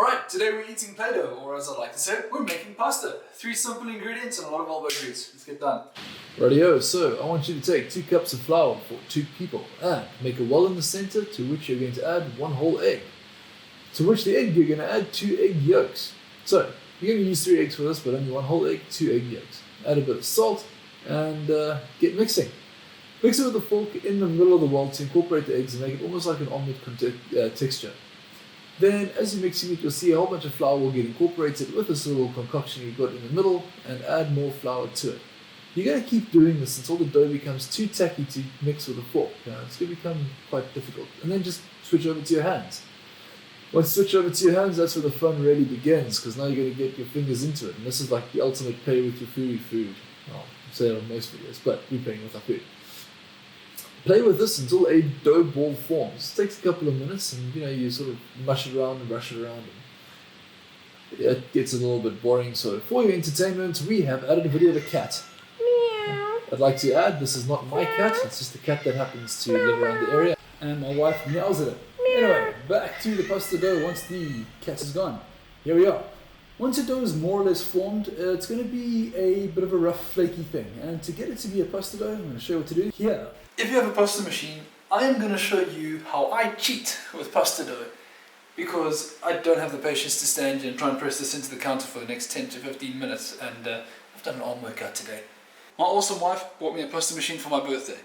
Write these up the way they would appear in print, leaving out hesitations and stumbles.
Alright, today we're eating Play-Doh, or as I like to say, we're making pasta. 3 simple ingredients and a lot of elbow grease. Let's get done. Rightio, so I want you to take 2 cups of flour for 2 people and make a well in the center to which you're going to add 1 whole egg. To which the egg you're going to add 2 egg yolks. So you're going to use 3 eggs for this, but only 1 whole egg, 2 egg yolks. Add a bit of salt and get mixing. Mix it with a fork in the middle of the bowl to incorporate the eggs and make it almost like an omelette texture. Then, as you're mixing it, you'll see a whole bunch of flour will get incorporated with this little concoction you've got in the middle and add more flour to it. You're going to keep doing this until the dough becomes too tacky to mix with a fork. It's going to become quite difficult. And then just switch over to your hands. Once you switch over to your hands, that's where the fun really begins, because now you're going to get your fingers into it. And this is like the ultimate play with your food. Well, I say it on most videos, but we're playing with our food. Play with this until a dough ball forms. It takes a couple of minutes, and you sort of mush it around and brush it around. And it gets a little bit boring. So for your entertainment, we have added a video of a cat. Meow. I'd like to add, this is not my cat. It's just a cat that happens to live around the area, and my wife meows at it. Anyway, back to the pasta dough once the cat is gone. Here we are. Once your dough is more or less formed, it's going to be a bit of a rough, flaky thing. And to get it to be a pasta dough, I'm going to show you what to do here. If you have a pasta machine, I am going to show you how I cheat with pasta dough, because I don't have the patience to stand here and try and press this into the counter for the next 10 to 15 minutes, and I've done an arm workout today. My awesome wife bought me a pasta machine for my birthday.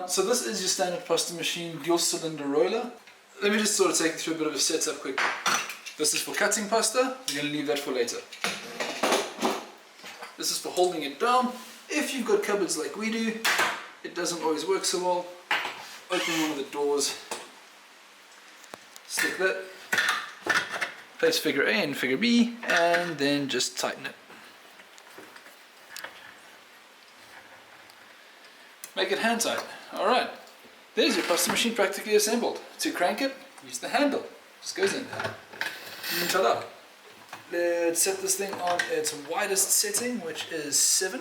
So this is your standard pasta machine, dual cylinder roller. Let me just sort of take you through a bit of a setup quickly. This is for cutting pasta, we're going to leave that for later. This is for holding it down. If you've got cupboards like we do, it doesn't always work so well. Open one of the doors, stick that, place figure A and figure B, and then just tighten it. Make it hand tight. Alright, there's your pasta machine practically assembled. To crank it, use the handle. Just goes in there. And ta-da! Let's set this thing on its widest setting, which is 7.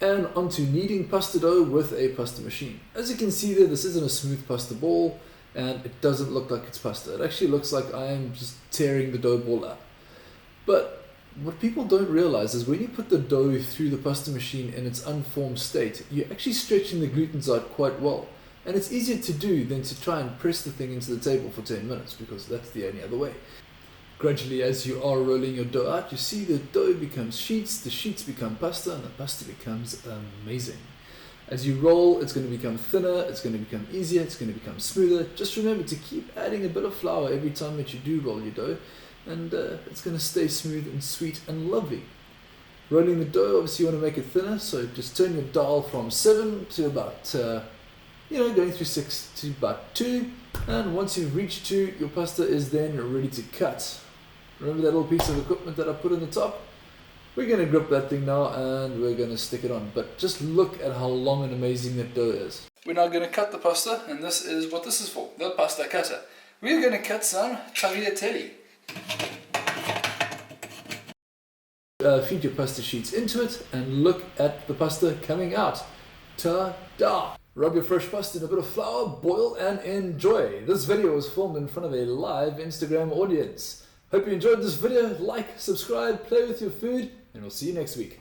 And onto kneading pasta dough with a pasta machine. As you can see there, this isn't a smooth pasta ball, and it doesn't look like it's pasta. It actually looks like I am just tearing the dough ball up. But what people don't realize is when you put the dough through the pasta machine in its unformed state, you're actually stretching the glutens out quite well. And it's easier to do than to try and press the thing into the table for 10 minutes, because that's the only other way. Gradually, as you are rolling your dough out, you see the dough becomes sheets, the sheets become pasta, and the pasta becomes amazing. As you roll, it's going to become thinner, it's going to become easier, it's going to become smoother. Just remember to keep adding a bit of flour every time that you do roll your dough, and it's going to stay smooth and sweet and lovely. Rolling the dough, obviously you want to make it thinner, so just turn your dial from 7 to about, going through 6 to about 2, and once you've reached 2, your pasta is then ready to cut. Remember that little piece of equipment that I put in the top? We're going to grip that thing now and we're going to stick it on. But just look at how long and amazing that dough is. We're now going to cut the pasta, and this is what this is for, the pasta cutter. We're going to cut some tagliatelle. Feed your pasta sheets into it and look at the pasta coming out. Ta-da! Rub your fresh pasta in a bit of flour, boil and enjoy. This video was filmed in front of a live Instagram audience. Hope you enjoyed this video. Like, subscribe, play with your food, and we'll see you next week.